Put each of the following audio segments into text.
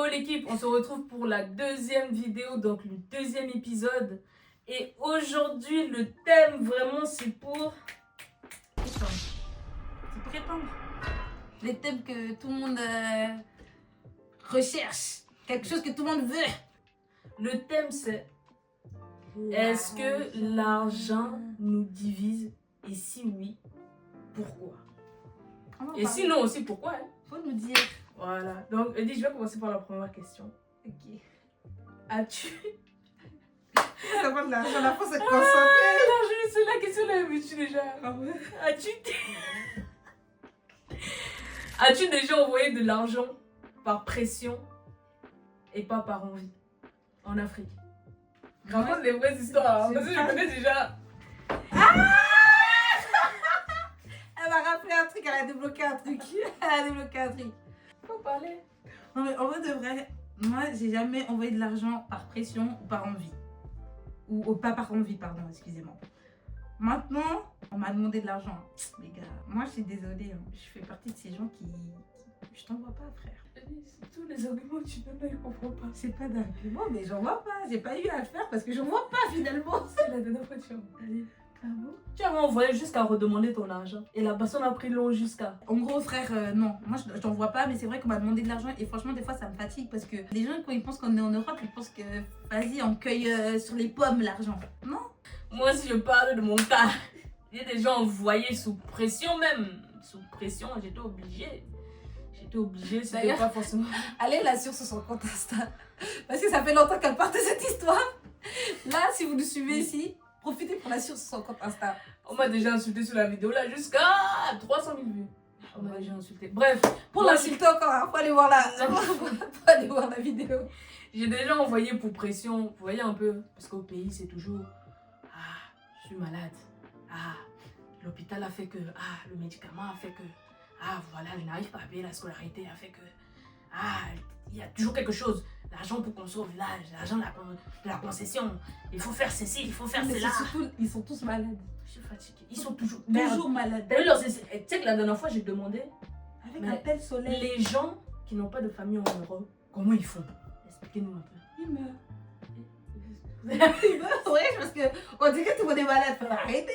l'équipe, on se retrouve pour la deuxième vidéo, donc le deuxième épisode. Et aujourd'hui, le thème vraiment c'est pour... C'est pour répondre. Les thèmes que tout le monde recherche. Quelque chose que tout le monde veut. Le thème c'est... Est-ce que l'argent nous divise? Et si oui, pourquoi? Et sinon aussi pourquoi hein? Faut nous dire. Voilà, donc Eddy, je vais commencer par la première question. Ok. As-tu... Ça va de l'argent, la France est Non, concentrée. c'est la question là, mais tu déjà... Ah ouais. As-tu déjà envoyé de l'argent par pression et pas par envie en Afrique? Raconte les vraies histoires, hein, parce que je connais déjà. Elle m'a rappelé un truc, elle a débloqué un truc. Faut parler. Non mais en vrai de vrai, moi j'ai jamais envoyé de l'argent par pression ou par envie. Ou pas par envie, pardon, excusez-moi. Maintenant, on m'a demandé de l'argent. Les gars, moi je suis désolée, hein. Je fais partie de ces gens qui... Je t'envoie pas, frère. Tous les arguments que tu donnes là, je comprends pas. C'est pas d'argument, mais j'en vois pas. J'ai pas eu à le faire parce que j'en vois pas finalement. C'est la dernière fois que tu as envoyé. Ah bon? Tu avais envoyé jusqu'à redemander ton argent. Et la personne a pris long jusqu'à. En gros, frère, non. Moi, je t'en vois pas, mais c'est vrai qu'on m'a demandé de l'argent. Et franchement, des fois, ça me fatigue parce que les gens, quand ils pensent qu'on est en Europe, ils pensent que, vas-y, on cueille sur les pommes l'argent. Non? Moi, si je parle de mon cas, j'ai déjà envoyé sous pression même. Sous pression, j'étais obligée. C'était D'ailleurs, pas forcément... Allez la sur son compte Insta. Parce que ça fait longtemps qu'elle part de cette histoire. Là, si vous nous suivez ici, profitez pour la sur son compte Insta. On m'a déjà insulté sur la vidéo là jusqu'à 300 000 vues. On m'a déjà insulté. Bref, Pour moi, l'insulter encore, hein, faut aller voir faut aller voir la vidéo. j'ai déjà envoyé pour pression. Vous voyez un peu. Parce qu'au pays, c'est toujours... Ah, je suis malade. Ah, l'hôpital a fait que... Ah, le médicament a fait que... Ah, voilà, je n'arrive pas à payer la scolarité a fait que... Ah, il y a toujours quelque chose. L'argent pour construire au village, l'argent de la concession. Il faut faire ceci, il faut faire Mais cela. surtout, ils sont tous malades. Je suis fatiguée. Ils sont toujours malades. D'ailleurs, tu sais que la dernière fois, j'ai demandé... Avec Mais un tel soleil. Les gens qui n'ont pas de famille en Europe, comment ils font? Expliquez-nous un peu. Ils meurent. Ils meurent, ouais, parce qu'on dirait que tout le monde est malade. Faut arrêter.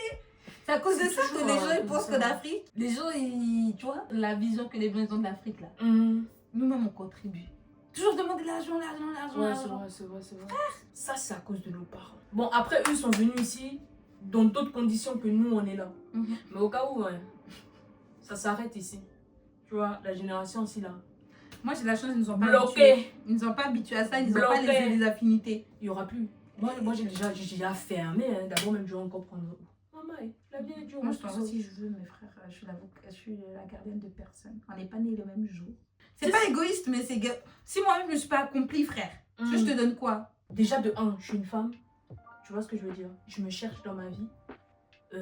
C'est à cause de ça que les gens ils pensent qu'en Afrique, les gens, ils, tu vois, la vision que les gens ont de l'Afrique là. Nous-mêmes, on contribue. Toujours demander l'argent. Ouais, c'est vrai. Ça, c'est à cause de nos parents. Bon, après, eux sont venus ici dans d'autres conditions que nous, on est là. Mais au cas où, ouais, ça s'arrête ici. Tu vois, la génération aussi là. Moi, j'ai la chance, ils nous ont pas Bloqués. habitués. Ils nous ont pas habitués à ça, ils nous ont pas laissé les affinités. Il n'y aura plus. Moi j'ai déjà fermé. Hein. D'abord, même, je vais encore prendre... Maman, la vie est dure. Moi, je pense si je veux, mes frères, je suis la gardienne de personne. On n'est pas nés le même jour. C'est pas égoïste, mais c'est... Si moi-même, je ne me suis pas accomplie, frère, je te donne quoi? Déjà, de 1, je suis une femme. Tu vois ce que je veux dire? Je me cherche dans ma vie. Attends.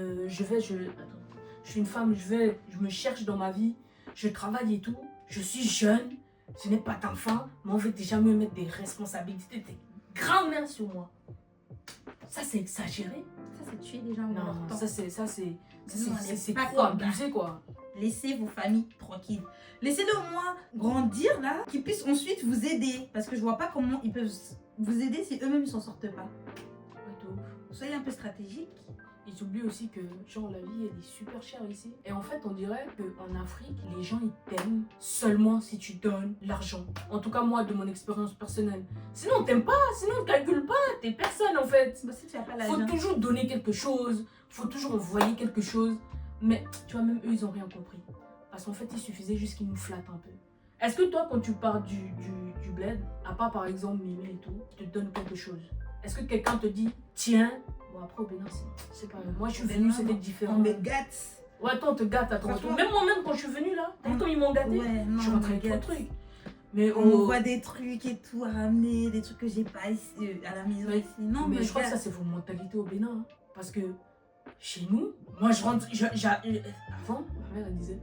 Je suis une femme, je me cherche dans ma vie. Je travaille et tout. Je suis jeune. Je n'ai pas d'enfant. Mais on veut déjà me mettre des responsabilités, des grandes mains sur moi. Ça, c'est exagéré. Ça, c'est tuer les gens. Non, ça, c'est pas trop abusé, quoi. Laissez vos familles tranquilles. Laissez-les au moins grandir, là, qu'ils puissent ensuite vous aider. Parce que je vois pas comment ils peuvent vous aider si eux-mêmes, ils s'en sortent pas. Soyez un peu stratégique. Ils oublient aussi que, genre, la vie, elle est super chère ici. Et en fait, on dirait qu'en Afrique, les gens, ils t'aiment seulement si tu donnes l'argent. En tout cas, moi, de mon expérience personnelle. Sinon, on t'aime pas, sinon, on calcule pas. T'es personne, en fait. Bah, si tu as pas l'argent. Faut toujours donner quelque chose. Faut toujours envoyer quelque chose. Mais, tu vois, même eux, ils ont rien compris. Parce qu'en fait, il suffisait juste qu'ils nous flattent un peu. Est-ce que toi, quand tu pars du bled, à part, par exemple, Mimi et tout, te donne quelque chose? Est-ce que quelqu'un te dit, tiens... Bon, après, au Bénin, c'est pas... Moi, je suis venue, c'était différent. On me gâte. Ouais, attends, on te gâte à ton retour. Même moi-même, quand je suis venue là, comme ils m'ont gâté, ouais, non, je rentrais avec trop de trucs. Mais on voit des trucs et tout à ramener, des trucs que j'ai pas ici, à la maison ici. Non, mais je crois que ça, c'est vos mentalités au Bénin. Hein. Parce que chez nous, moi, je rentre... Avant, ma mère, elle disait,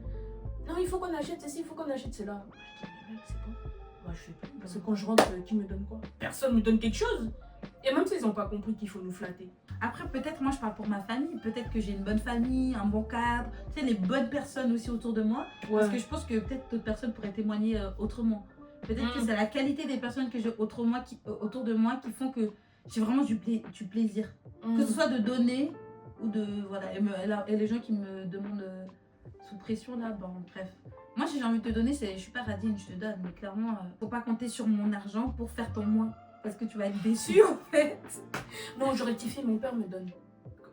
non, il faut qu'on achète ceci, il faut qu'on achète cela. Je dis, c'est bon. Moi, je fais plus. Parce que quand je rentre, qui me donne quoi? Personne me donne quelque chose. Et même s'ils n'ont pas compris qu'il faut nous flatter. Après, peut-être, moi, je parle pour ma famille. Peut-être que j'ai une bonne famille, un bon cadre. Tu sais, les bonnes personnes aussi autour de moi. Ouais. Parce que je pense que peut-être d'autres personnes pourraient témoigner autrement. Peut-être que c'est la qualité des personnes que j'ai autour de moi qui font que j'ai vraiment du plaisir. Que ce soit de donner ou de... Voilà, et les gens qui me demandent sous pression, là, bon, bref. Moi, si j'ai envie de te donner, je suis pas radine, je te donne. Mais clairement, faut pas compter sur mon argent pour faire ton moi. Parce que tu vas être déçu, en fait. Non, je rectifie, mon père me donne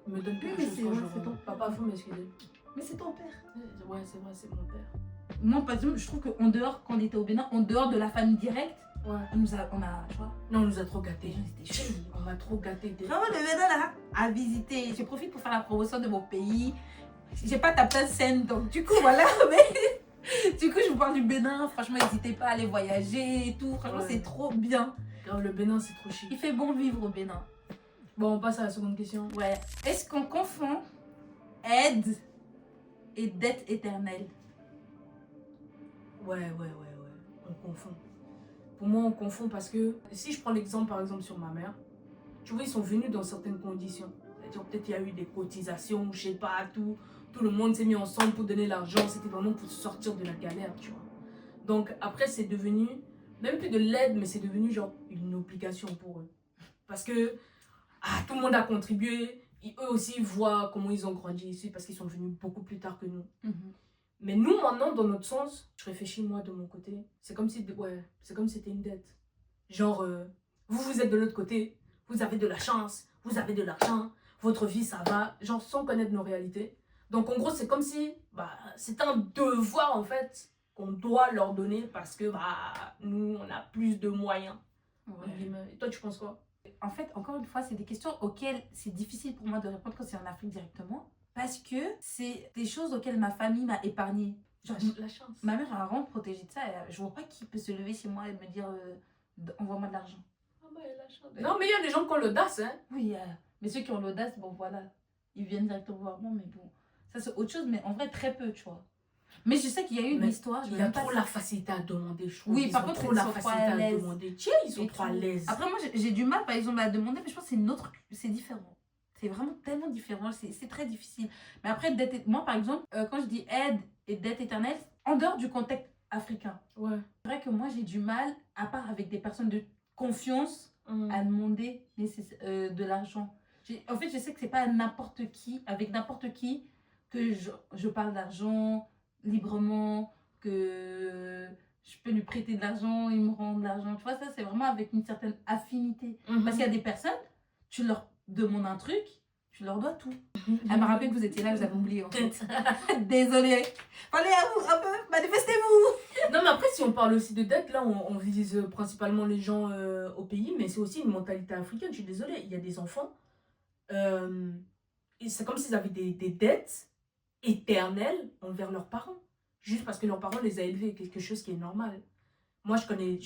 quelque chose quand c'est ton Papa, faut m'excuser. Mais c'est ton père. Ouais, c'est vrai, c'est mon père. Moi, par exemple, je trouve qu'en dehors, quand on était au Bénin, en dehors de la famille directe, Ouais. tu vois, Non, on nous a trop gâtés. les gens étaient chauds. On m'a trop gâtés. Vraiment, le Bénin, là, à visiter. Je profite pour faire la promotion de mon pays. J'ai pas ta plein scène, donc du coup, voilà. Mais du coup, je vous parle du Bénin. Franchement, n'hésitez pas à aller voyager et tout. Franchement, c'est trop bien. Le Bénin, c'est trop chic. Il fait bon vivre au Bénin. Bon, on passe à la seconde question. Ouais. Est-ce qu'on confond aide et dette éternelle? Ouais. On confond. Pour moi, on confond parce que si je prends l'exemple, par exemple, sur ma mère, tu vois, ils sont venus dans certaines conditions. C'est-à-dire, peut-être il y a eu des cotisations, je sais pas, tout le monde s'est mis ensemble pour donner l'argent. C'était vraiment pour sortir de la galère, tu vois. Donc, après, c'est devenu, même plus de l'aide, mais c'est devenu genre une obligation pour eux. Parce que tout le monde a contribué. Eux aussi voient comment ils ont grandi ici parce qu'ils sont venus beaucoup plus tard que nous. Mais nous, maintenant, dans notre sens, je réfléchis moi de mon côté, c'est comme si c'était une dette. Genre, vous êtes de l'autre côté, vous avez de la chance, vous avez de l'argent, votre vie, ça va, genre sans connaître nos réalités. Donc, en gros, c'est comme si, c'est un devoir, en fait, qu'on doit leur donner parce que, nous, on a plus de moyens. Ouais. Et toi, tu penses quoi? En fait, encore une fois, c'est des questions auxquelles c'est difficile pour moi de répondre quand c'est en Afrique directement. Parce que c'est des choses auxquelles ma famille m'a épargnée. Genre, la chance. Ma mère a vraiment protégé de ça. Je vois pas qui peut se lever chez moi et me dire envoie-moi de l'argent. La chance. Non, mais il y a des gens qui ont l'audace, hein. Oui, mais ceux qui ont l'audace, bon voilà, ils viennent directement voir moi, mais bon, ça c'est autre chose, mais en vrai, très peu, tu vois. Mais je sais qu'il y a eu une histoire. Il y a trop la facilité à demander, je trouve. Oui, par contre, trop la facilité à demander. Tiens, ils sont trop à l'aise. Après, moi, j'ai du mal, par exemple, à demander, mais je pense que c'est différent. C'est vraiment tellement différent, c'est très difficile. Mais après, moi, par exemple, quand je dis aide et dette éternelle, en dehors du contexte africain, ouais. C'est vrai que moi, j'ai du mal, à part avec des personnes de confiance, à demander de l'argent. En fait, je sais que c'est pas n'importe qui, avec n'importe qui, que je parle d'argent librement, que je peux lui prêter de l'argent, il me rend de l'argent. Tu vois, ça, c'est vraiment avec une certaine affinité. Parce qu'il y a des personnes, tu leur demandes un truc, tu leur dois tout. Elle m'a rappelé que vous étiez là, vous avez oublié en fait. Désolée. Parlez à vous un peu, manifestez-vous. Non, mais après, si on parle aussi de dette, là, on vise principalement les gens au pays, mais c'est aussi une mentalité africaine. Je suis désolée, il y a des enfants, c'est comme s'ils avaient des dettes éternelles envers leurs parents. Juste parce que leurs parents les a élevés, quelque chose qui est normal. Moi, je connais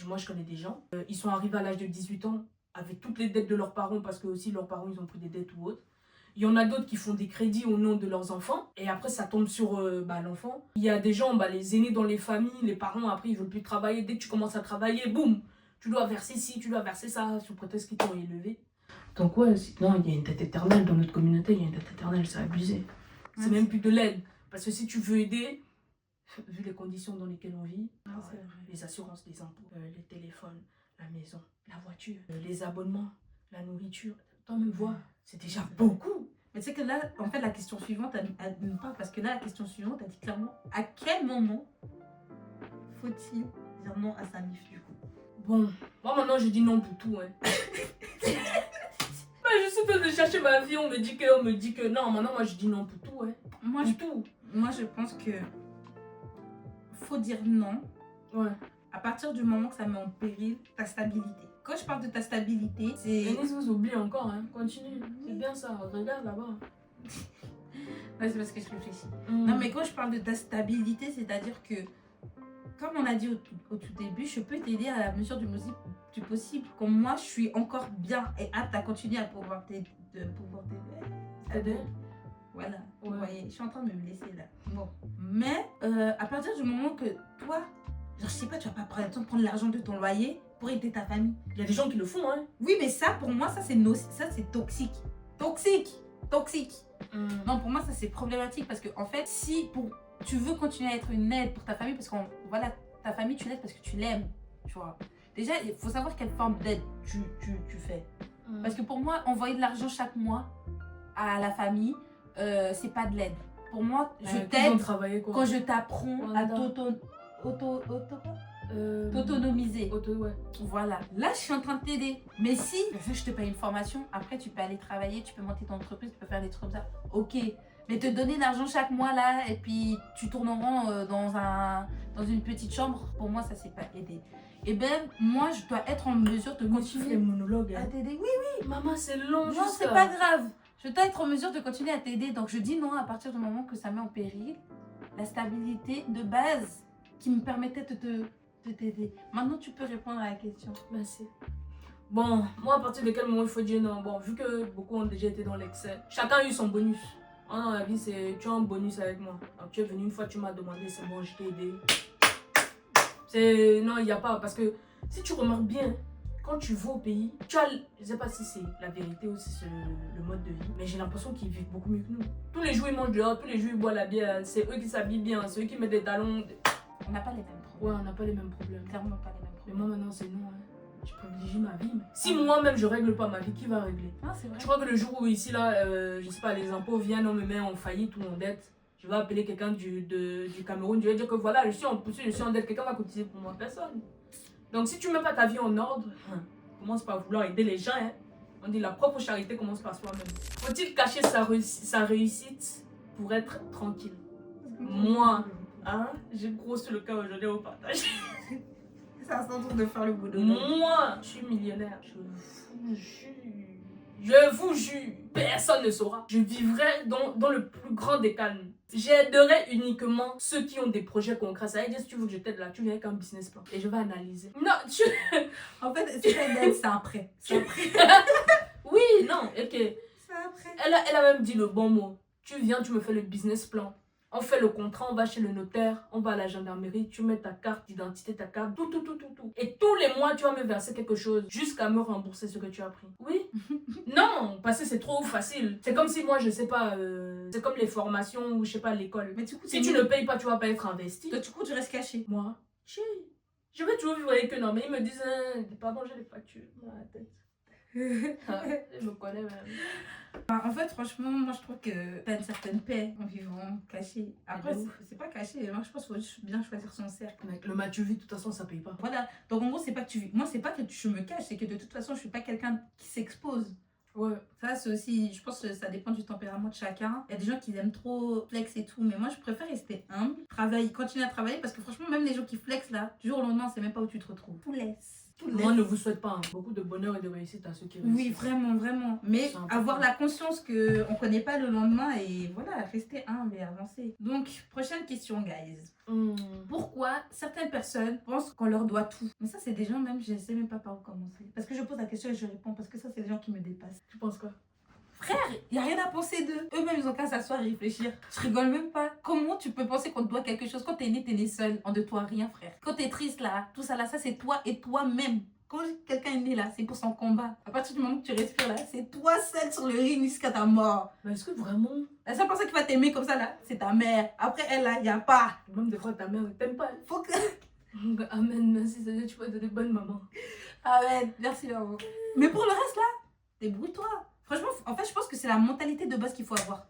des gens, ils sont arrivés à l'âge de 18 ans avec toutes les dettes de leurs parents parce que aussi leurs parents, ils ont pris des dettes ou autres. Il y en a d'autres qui font des crédits au nom de leurs enfants et après ça tombe sur l'enfant. Il y a des gens, les aînés dans les familles, les parents après ils veulent plus travailler. Dès que tu commences à travailler, boum, tu dois verser ci, tu dois verser ça, sous prétexte qu'ils t'ont élevé. Donc ouais, non, il y a une dette éternelle dans notre communauté, il y a une dette éternelle, c'est abusé. C'est même plus de l'aide. Parce que si tu veux aider, vu les conditions dans lesquelles on vit, les assurances, les impôts, les téléphones, la maison, la voiture, les abonnements, la nourriture, toi-même vois, c'est déjà beaucoup. Mais tu sais que là, en fait, la question suivante, elle me parle parce que là, la question suivante, elle dit clairement à quel moment faut-il dire non à sa MIF du coup? Bon, moi maintenant je dis non pour tout. Hein. Je suis en train de chercher ma vie, on me dit que non, maintenant moi je dis non pour tout. Hein. Moi, je pense que faut dire non. Ouais. À partir du moment que ça met en péril ta stabilité. Quand je parle de ta stabilité, c'est... Denise vous oublie encore, hein. Continue. C'est bien ça, regarde là-bas. Ouais, c'est parce que je réfléchis. Non, mais quand je parle de ta stabilité, c'est-à-dire que, comme on a dit au tout début, je peux t'aider à la mesure du possible. Comme moi, je suis encore bien et apte à continuer à pouvoir t'aider. Voilà, vous voyez, je suis en train de me blesser là. Bon. Mais à partir du moment que toi, genre je sais pas, tu vas pas prendre le temps de prendre l'argent de ton loyer pour aider ta famille. Il y a des gens qui le font, hein. Oui, mais ça, pour moi, ça c'est toxique. Toxique. Non, pour moi, ça c'est problématique parce que en fait, si tu veux continuer à être une aide pour ta famille, parce que voilà, ta famille, tu l'aides parce que tu l'aimes. tu vois. Déjà, il faut savoir quelle forme d'aide tu fais. Parce que pour moi, envoyer de l'argent chaque mois à la famille, c'est pas de l'aide. Pour moi, je t'aide quand je t'apprends à t'autonomiser. Ouais. Voilà. Là, je suis en train de t'aider. Mais si je te paye une formation, après, tu peux aller travailler, tu peux monter ton entreprise, tu peux faire des trucs comme ça. Ok. Mais te donner de l'argent chaque mois, là, et puis tu tournes en rond dans une petite chambre, pour moi, ça, c'est pas aider. Et ben, moi, je dois être en mesure de continuer monologues, à t'aider. Oui, maman, c'est long. non, c'est pas grave. Je dois être en mesure de continuer à t'aider. Donc, je dis non à partir du moment que ça met en péril la stabilité de base qui me permettait de t'aider. Maintenant, tu peux répondre à la question. Merci. Bon, moi, à partir de quel moment il faut dire non? Bon, vu que beaucoup ont déjà été dans l'excès, chacun a eu son bonus. Dans la vie, c'est tu as un bonus avec moi. Donc, tu es venu une fois, tu m'as demandé, c'est bon, je t'ai aidé. Non, il n'y a pas. Parce que si tu remarques bien, quand tu vas au pays, tu as. Je ne sais pas si c'est la vérité ou si c'est le mode de vie, mais j'ai l'impression qu'ils vivent beaucoup mieux que nous. Tous les jours, ils mangent dehors, tous les jours, ils boivent la bière. C'est eux qui s'habillent bien, c'est eux qui mettent des talons. On n'a pas les mêmes problèmes. Ouais, on n'a pas les mêmes problèmes. Clairement pas les mêmes Mais problèmes. moi, maintenant, c'est non. Je privilégie ma vie. Si moi-même, je règle pas ma vie, qui va régler? Ah, c'est vrai. Je crois que le jour où ici, là, je sais pas, les impôts viennent, on me met en faillite ou en dette. Je vais appeler quelqu'un du Cameroun, je vais dire que voilà, je suis en dette, quelqu'un va cotiser pour moi, personne. Donc si tu ne mets pas ta vie en ordre, commence par vouloir aider les gens. Hein. On dit la propre charité commence par soi-même. Faut-il cacher sa réussite pour être tranquille? Moi, hein, j'ai grossi le cas aujourd'hui au partage. C'est à son tour de faire le boulot. Moi, je suis millionnaire, je vous jure, personne ne saura. Je vivrai dans le plus grand des calmes. J'aiderai uniquement ceux qui ont des projets concrets. Ça veut dire, si tu veux que je t'aide là, tu viens avec un business plan et je vais analyser. Non, En fait, c'est pas une aide, c'est un prêt. Oui, non, ok. C'est un prêt. Elle a même dit le bon mot. Tu viens, tu me fais le business plan. On fait le contrat, on va chez le notaire, on va à la gendarmerie, tu mets ta carte d'identité, ta carte, tout. Et tous les mois, tu vas me verser quelque chose jusqu'à me rembourser ce que tu as pris. Oui? Non, parce que c'est trop facile. C'est comme si moi, je sais pas, c'est comme les formations ou je sais pas, l'école. Mais du coup, si tu ne payes pas, tu vas pas être investi. Donc, du coup, tu restes caché. Moi, je vais toujours vivre avec eux, non, mais ils me disent, pardon, j'ai les factures dans la tête. Je me connais même. En fait, franchement, moi je trouve que t'as une certaine paix en vivant caché. Après, c'est pas caché. Moi, je pense qu'il faut bien choisir son cercle. Mec, le match vie, de toute façon, ça paye pas. Voilà. Donc, en gros, c'est pas que tu. Moi, c'est pas que je me cache, c'est que de toute façon, je suis pas quelqu'un qui s'expose. Ouais. Ça, c'est aussi. Je pense que ça dépend du tempérament de chacun. Il y a des gens qui aiment trop flex et tout. Mais moi, je préfère rester humble, continuer à travailler parce que franchement, même les gens qui flex là, du jour au lendemain, c'est même pas où tu te retrouves. Tout laisse. Moi, ne vous souhaite pas beaucoup de bonheur et de réussite à ceux qui réussissent. Oui, vraiment. Mais avoir la conscience qu'on ne connaît pas le lendemain et voilà, rester humble et avancer. Donc, prochaine question, guys. Pourquoi certaines personnes pensent qu'on leur doit tout? Mais ça, c'est des gens, même, je ne sais même pas par où commencer. Parce que je pose la question et je réponds, parce que ça, c'est des gens qui me dépassent. Tu penses quoi? Frère, il n'y a rien à penser d'eux. Eux-mêmes, ils ont qu'à s'asseoir et réfléchir. Je rigole même pas. Comment tu peux penser qu'on te doit quelque chose? Quand t'es né seul. On ne doit rien, frère. Quand t'es triste, là, tout ça, là, ça, c'est toi et toi-même. Quand quelqu'un est né, là, c'est pour son combat. À partir du moment que tu respires, là, c'est toi seul sur le ring jusqu'à ta mort. Mais est-ce que vraiment... La seule personne qui va t'aimer comme ça, là, c'est ta mère. Après, elle, là, il n'y a pas. Même des fois, ta mère ne t'aime pas. Faut que... Amen, merci, c'est tu vas être de bonnes mamans. Amen, merci, maman. Mais pour le reste, là, débrouille-toi. Franchement, en fait, je pense que c'est la mentalité de base qu'il faut avoir.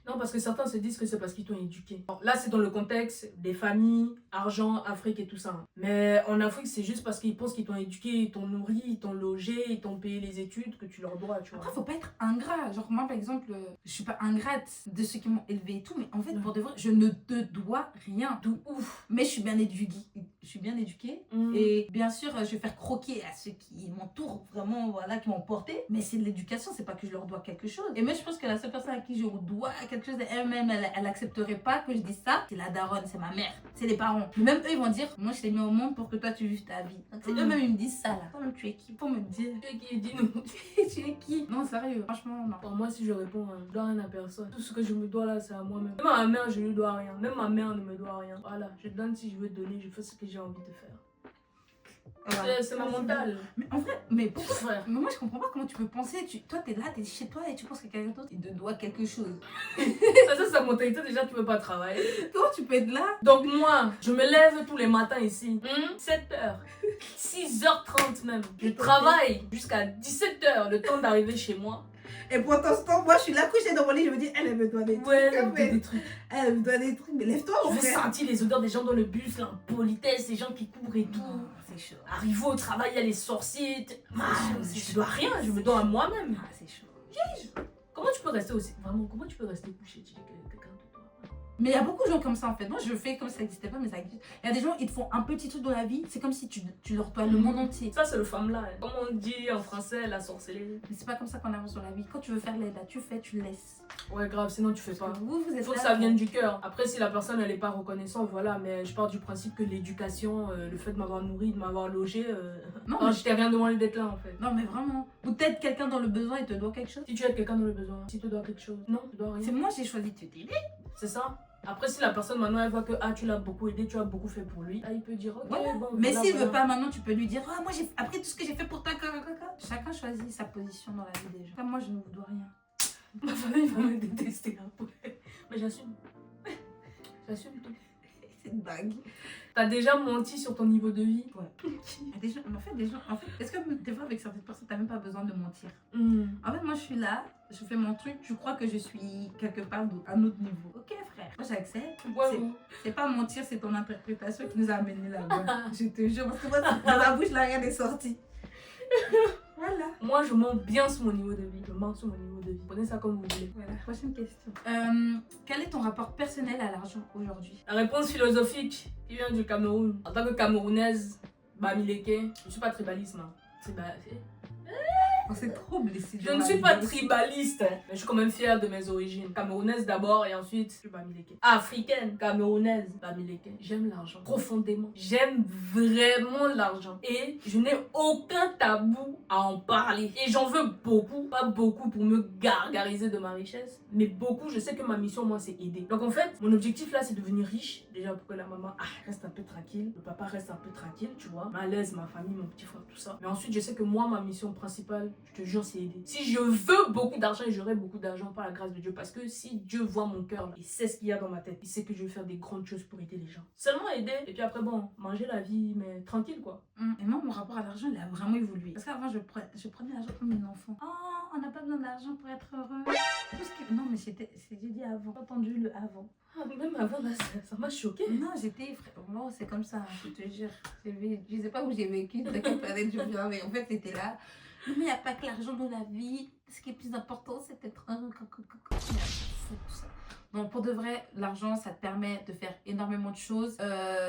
Non, parce que certains se disent que c'est parce qu'ils t'ont éduqué. Bon, là, c'est dans le contexte des familles, argent, Afrique et tout ça. Mais en Afrique, c'est juste parce qu'ils pensent qu'ils t'ont éduqué, ils t'ont nourri, ils t'ont logé, ils t'ont payé les études que tu leur dois, tu vois. Après, faut pas être ingrat. Genre, moi, par exemple, je suis pas ingrate de ceux qui m'ont élevé et tout. Mais en fait, pour de vrai, je ne te dois rien. De ouf. Mais je suis bien éduquée. Et bien sûr, je vais faire croquer à ceux qui m'entourent, vraiment, voilà, qui m'ont porté. Mais c'est de l'éducation, c'est pas que je leur dois quelque chose. Et moi, je pense que la seule personne à qui je dois quelque chose, elle-même, elle accepterait pas que je dise ça. C'est la daronne, c'est ma mère, c'est les parents. Mais même eux, ils vont dire, moi, je t'ai mis au monde pour que toi, tu vives ta vie. Donc, c'est eux-mêmes, ils me disent ça, là. Toi-même, tu es qui pour me dire? Tu es qui? Dis-nous. Tu es qui? Non, sérieux, franchement, non. Pour moi, si je réponds, je dois rien à personne. Tout ce que je me dois là, c'est à moi-même. Même à ma mère, je lui dois rien. Même ma mère ne me doit rien. Voilà, je donne si je veux donner, je fais ce que j'ai envie de faire. Voilà. C'est ma mentale. Mais en vrai, mais pourquoi Frère. mais moi je comprends pas comment tu peux penser. Toi t'es là, t'es chez toi et tu penses que quelqu'un d'autre il te doit quelque chose. Ça, c'est sa mentalité. Déjà, tu peux pas travailler. Comment tu peux être là? Donc moi, je me lève tous les matins ici. 7h. 6h30 même. Je travaille jusqu'à 17h, le temps d'arriver chez moi. Et pendant ce temps, moi je suis là couchée dans mon lit, je me dis, elle me doit des trucs. Ouais, quand même. des trucs. Elle me doit des trucs, mais lève-toi mon Je vais frère. sentir les odeurs des gens dans le bus, l'impolitesse, les gens qui courent et tout. Non, c'est chaud. Arrivé au travail, il y a les sorciers. chaud, Je dois rien, je me dois à moi-même. Ah, c'est chaud. Comment tu peux rester aussi, vraiment, comment tu peux rester couché, tu dis que quelqu'un de toi? Mais il y a beaucoup de gens comme ça en fait. Moi je fais comme si ça n'existait pas, mais ça existe. Il y a des gens, ils te font un petit truc dans la vie, c'est comme si tu leur dois le monde entier. Ça, c'est le femme-là. Hein. Comme on dit en français, la sorcellerie. Mais c'est pas comme ça qu'on avance dans la vie. Quand tu veux faire l'aide, là, tu fais, tu laisses. Ouais, grave, sinon tu fais pas. Vous Il êtes faut que là, ça vienne du cœur. Après, si la personne elle est pas reconnaissante, voilà. Mais je pars du principe que l'éducation, le fait de m'avoir nourri, de m'avoir logé, Non, non, mais- je t'ai rien demandé d'être là en fait. Non mais vraiment. Ou peut-être quelqu'un dans le besoin et te doit quelque chose. Si tu aides quelqu'un dans le besoin, si tu dois quelque chose, non, tu dois C'est rien. moi j'ai choisi de t'aider. C'est ça. Après, si la personne maintenant elle voit que tu l'as beaucoup aidé, tu as beaucoup fait pour lui, là il peut dire ok, Voilà. bon. Mais voilà, s'il voilà. veut pas maintenant, tu peux lui dire ah moi j'ai après tout ce que j'ai fait pour toi. Chacun choisit sa position dans la vie des gens. Moi je ne vous dois rien. Ma famille va me détester après. Mais j'assume. J'assume tout. C'est une bague. T'as déjà menti sur ton niveau de vie. Ouais. Il y a des gens, en fait, est-ce que des fois avec certaines personnes, t'as même pas besoin de mentir? Hmm. En fait, moi je suis là, je fais mon truc, tu crois que je suis quelque part à un autre niveau. Ok frère, moi j'accepte. Ouais, C'est pas mentir, c'est ton interprétation qui nous a amené là-bas. Je te jure, parce que moi, dans ma bouche, là, rien n'est sorti. Voilà. Moi, je mens bien sur mon niveau de vie. Je mens sur mon niveau de vie. Prenez ça comme vous voulez. Voilà, prochaine question. Quel est ton rapport personnel à l'argent aujourd'hui? La réponse philosophique qui vient du Cameroun. En tant que Camerounaise, Bamileke, je ne suis pas tribaliste, non. Oh, c'est trop blessé. Je ne suis pas tribaliste, hein, mais je suis quand même fière de mes origines. Camerounaise d'abord et ensuite, je suis Bamileke. Africaine, camerounaise, Bamileke. J'aime l'argent profondément. J'aime vraiment l'argent. Et je n'ai aucun tabou à en parler. Et j'en veux beaucoup. Pas beaucoup pour me gargariser de ma richesse, mais beaucoup. Je sais que ma mission, moi, c'est aider. Donc en fait, mon objectif là, c'est devenir riche. Déjà pour que la maman reste un peu tranquille. Le papa reste un peu tranquille, tu vois. Ma l'aise, ma famille, mon petit frère, tout ça. Mais ensuite, je sais que moi, ma mission principale, je te jure, c'est aider. Si je veux beaucoup d'argent, et j'aurai beaucoup d'argent par la grâce de Dieu. Parce que si Dieu voit mon cœur, là, il sait ce qu'il y a dans ma tête. Il sait que je vais faire des grandes choses pour aider les gens. Seulement aider. Et puis après, bon, manger la vie, mais tranquille, quoi. Et moi, mon rapport à l'argent, il a vraiment évolué. Parce qu'avant, je prenais l'argent comme un enfant. Oh, on n'a pas besoin d'argent pour être heureux. Non, mais j'ai dit avant. J'ai entendu le avant. Même avant, là, ça m'a choqué. Non, bon, c'est comme ça, je te jure. Je sais pas où j'ai vécu, de quelle planète je viens, mais en fait, c'était là. Mais il n'y a pas que l'argent dans la vie. Ce qui est plus important, c'est d'être heureux. Donc, pour de vrai, l'argent, ça te permet de faire énormément de choses.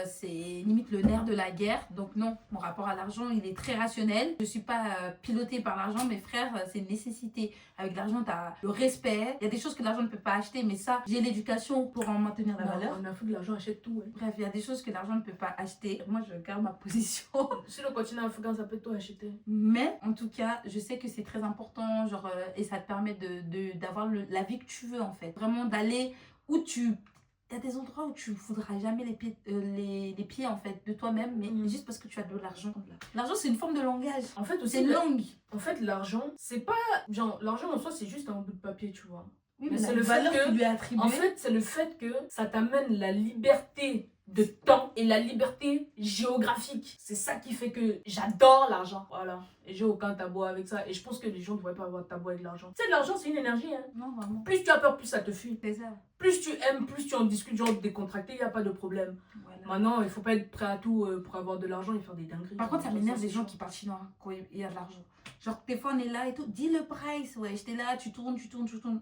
C'est limite le nerf de la guerre. Donc, non, mon rapport à l'argent, il est très rationnel. Je ne suis pas pilotée par l'argent. Mes frères, c'est une nécessité. Avec l'argent, tu as le respect. Il y a des choses que l'argent ne peut pas acheter, mais ça, j'ai l'éducation pour en maintenir la valeur. En Afrique, l'argent achète tout. Ouais. Bref, il y a des choses que l'argent ne peut pas acheter. Moi, je garde ma position. Sur le continent africain, ça peut tout acheter. Mais, en tout cas, je sais que c'est très important. Et ça te permet d'avoir la vie que tu veux, en fait. Vraiment d'aller où il y a des endroits où tu ne voudras jamais les pieds en fait de toi-même, mais juste parce que tu as de l'argent. L'argent, c'est une forme de langage. En fait, aussi, c'est une langue. En fait, l'argent, c'est pas genre l'argent en soi, c'est juste un bout de papier, tu vois. Oui, mais c'est le valeur fait que, qui lui est attribuée. En fait, c'est le fait que ça t'amène la liberté de temps et la liberté géographique. C'est ça qui fait que j'adore l'argent. Voilà. Et j'ai aucun tabou avec ça. Et je pense que les gens ne devraient pas avoir de tabou avec l'argent. Tu sais, l'argent, c'est une énergie. Hein. Non, vraiment. Plus tu as peur, plus ça te fuit. C'est ça. Plus tu aimes, plus tu en discutes, genre décontracté, il n'y a pas de problème. Voilà. Maintenant, il ne faut pas être prêt à tout pour avoir de l'argent et faire des dingueries. Par contre, ça m'énerve des gens qui partent chinois quand il y a de l'argent. Genre, des fois, on est là et tout. Dis le price, ouais. J'étais là, tu tournes.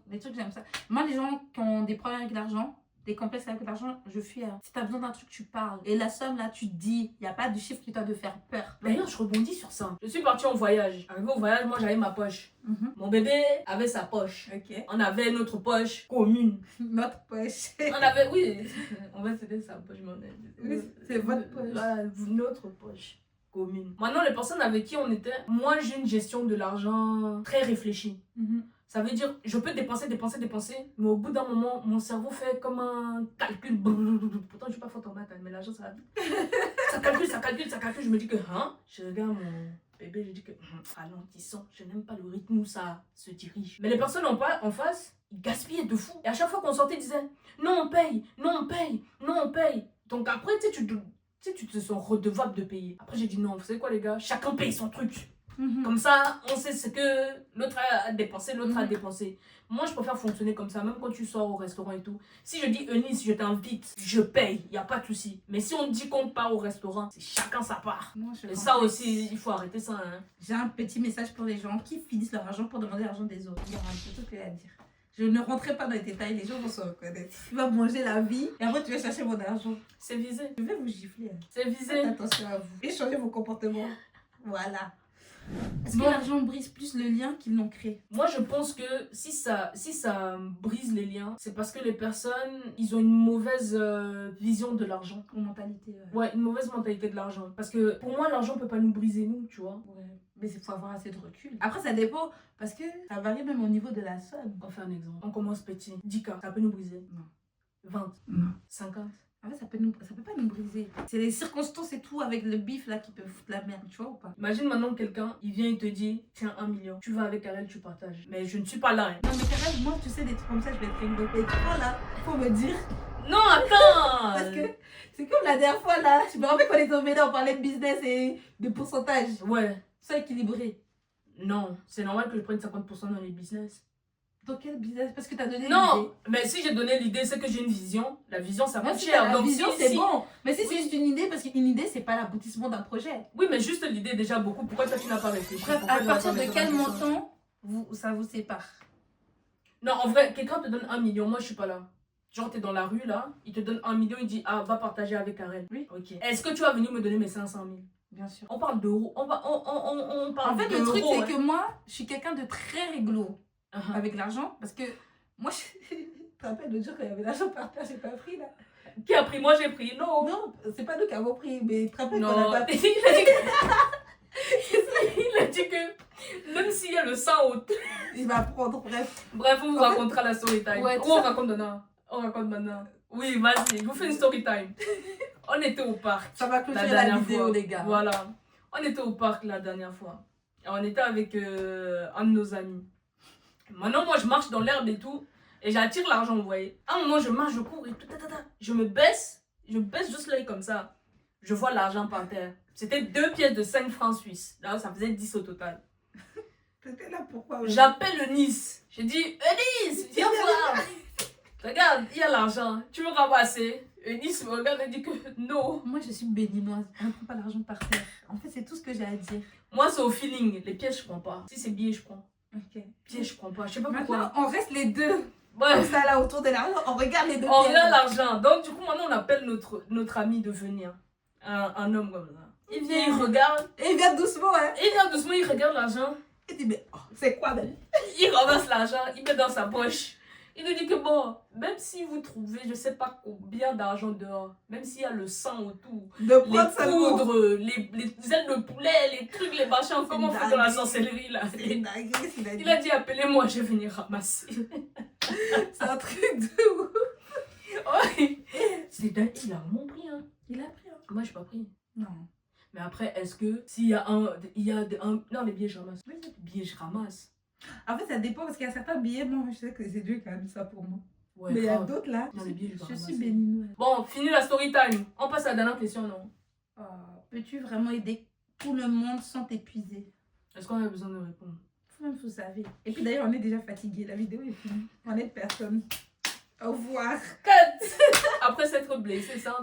Des trucs, j'aime ça. Moi, les gens qui ont des problèmes avec l'argent, des complexes avec l'argent, je fuis. Si t'as besoin d'un truc, tu parles. Et la somme, là, tu te dis. Il n'y a pas de chiffre qui doit te faire peur. D'ailleurs, je rebondis sur ça. Je suis partie en voyage. Arrivé au voyage, moi, j'avais ma poche. Mon bébé avait sa poche. Ok. On avait notre poche commune. Notre poche. On avait, oui. En fait, c'était sa poche. Oui, c'est votre poche. Voilà, notre poche commune. Maintenant, les personnes avec qui on était, moi, j'ai une gestion de l'argent très réfléchie. Ça veut dire, je peux dépenser, mais au bout d'un moment, mon cerveau fait comme un calcul. Pourtant, je suis pas forte en maths, mais l'argent, ça va vite. Ça calcule. Je me dis que, je regarde mon bébé, je dis que, ralentissant, je n'aime pas le rythme où ça se dirige. Mais les personnes en face, ils gaspillaient de fou. Et à chaque fois qu'on sortait, ils disaient, non, on paye. Donc après, tu te sens redevable de payer. Après, j'ai dit, non, vous savez quoi, les gars, chacun paye son truc. Comme ça, on sait ce que l'autre a dépensé, l'autre a dépensé. Moi, je préfère fonctionner comme ça, même quand tu sors au restaurant et tout. Si je dis, Eunice, je t'invite, je paye, il n'y a pas de souci. Mais si on dit qu'on part au restaurant, c'est chacun sa part. Moi, et ça aussi, il faut arrêter ça. Hein. J'ai un petit message pour les gens qui finissent leur argent pour demander l'argent des autres. Il y aura un peu tout à dire. Je ne rentrerai pas dans les détails, les gens vont se reconnaître. Tu vas manger la vie et après tu vas chercher mon argent. C'est visé. Je vais vous gifler. C'est visé. Faites attention à vous. Et changez vos comportements. Voilà. Est-ce que l'argent brise plus le lien qu'ils l'ont créé? Moi, je pense que si ça brise les liens, c'est parce que les personnes, ils ont une mauvaise vision de l'argent. Une mentalité. Ouais, une mauvaise mentalité de l'argent. Parce que pour moi, l'argent peut pas nous briser, nous, tu vois. Ouais. Mais il faut avoir assez de recul. Après, ça dépend parce que ça varie même au niveau de la somme. On fait un exemple. On commence petit. 10K, ça peut nous briser. Non. 20. Non. 50. En fait, ça peut pas nous briser. C'est les circonstances et tout avec le bif là qui peuvent foutre la merde, tu vois ou pas? Imagine maintenant quelqu'un, il vient, il te dit, tiens, 1 million. Tu vas avec Karel, tu partages. Mais je ne suis pas là. Hein. Non, mais Karel, moi, tu sais, des trucs comme ça, je vais être enveloppée. Voilà, faut me dire. Non, attends. Parce que c'est comme la dernière fois là. Je me rappelle quand on était au Bénin, on parlait de business et de pourcentage. Ouais. Ça équilibré. Non, c'est normal que je prenne 50% dans les business. Dans quel business? Parce que t'as donné non, l'idée. Mais si j'ai donné l'idée, c'est que j'ai une vision. La vision, ça coûte Si cher. la Donc, vision, si, c'est si... bon. Mais si oui. c'est juste une idée, parce qu'une idée, c'est pas l'aboutissement d'un projet. Oui, mais juste l'idée déjà beaucoup. Pourquoi toi, tu n'as pas réfléchi? Bref, à partir de quel montant ça vous sépare? Non, en vrai, quelqu'un te donne 1 million. Moi, je suis pas là. Genre, t'es dans la rue, là. Il te donne 1 million. Il dit, va partager avec Karel. Oui. Ok. Est-ce que tu vas venir me donner mes 500 000? Bien sûr. On parle d'euros. On parle En fait, d'euros. le truc, c'est que moi, je suis quelqu'un de très réglo avec l'argent. Parce que moi, je te rappelle le jour quand il y avait l'argent par terre, j'ai pas pris là. Qui a pris? Moi, j'ai pris. Non. Non, c'est pas nous qui avons pris, mais tu te rappelles Non. qu'on a pas pris. Il a dit que même s'il y a le sang au... Il va prendre, bref. Bref, on vous racontera la story time. Ouais, Ou on raconte maintenant. On raconte maintenant. Oui, vas-y, je vous fais une story time. On était au parc. Ça va clôturer la vidéo, fois. les gars. Voilà. On était au parc la dernière fois. Et on était avec un de nos amis. Maintenant, moi, je marche dans l'herbe et tout. Et j'attire l'argent, vous voyez. À un moment, je marche, je cours et tout. Je me baisse. Je baisse juste l'œil comme ça. Je vois l'argent par terre. C'était 2 pièces de 5 francs suisses. Là, ça faisait 10 au total. T'étais là pourquoi? J'appelle Nice. Je dis, Eunice, viens voir. Regarde, il y a l'argent. Tu veux ramasser? Eunice me regarde et dit que non. Moi, je suis béninoise. On ne prend pas l'argent par terre. En fait, c'est tout ce que j'ai à dire. Moi, c'est au feeling. Les pièces, je prends pas. Si c'est billets, je prends. Ok. Pièces, je prends pas. Je sais pas Maintenant, pourquoi. on reste les deux. Ouais. Comme ça, là, autour de l'argent, on regarde les deux. On pièces. regarde l'argent. Donc, du coup, maintenant, on appelle notre ami de venir. Un homme comme ça. Il vient, il regarde. Et il vient doucement, hein. Il vient doucement, il regarde l'argent. Il dit, mais c'est quoi, ben? Il ramasse l'argent, il met dans sa poche. Il nous dit que bon, même si vous trouvez, je sais pas combien d'argent dehors, même s'il y a le sang autour, De les prendre ça poudres, les ailes de poulet, les trucs, les machins, comment on fait dans la sorcellerie là. C'est une dinguerie, Il a dit appelez-moi, je vais venir ramasser. C'est un truc de ouf. Ouais. C'est dingue, il a vraiment pris hein. Il a pris, hein. Moi j'ai pas pris. Non. Mais après, est-ce que s'il y a un. Non, les billets je ramasse. Oui, les billets je ramasse. En fait, ça dépend parce qu'il y a certains billets, moi, je sais que c'est Dieu qui a mis ça pour moi. Ouais, mais il y a grave. d'autres là. Non, les billets, je Je suis ramasser. béninoise. Bon, fini la story time. On passe à la dernière question, non? Peux-tu vraiment aider tout le monde sans t'épuiser? Est-ce qu'on a besoin de répondre? Vous-même, vous savez. Et puis d'ailleurs, on est déjà fatigué. La vidéo est finie. On est personne. Au revoir. Cut. Après s'être blessé, ça,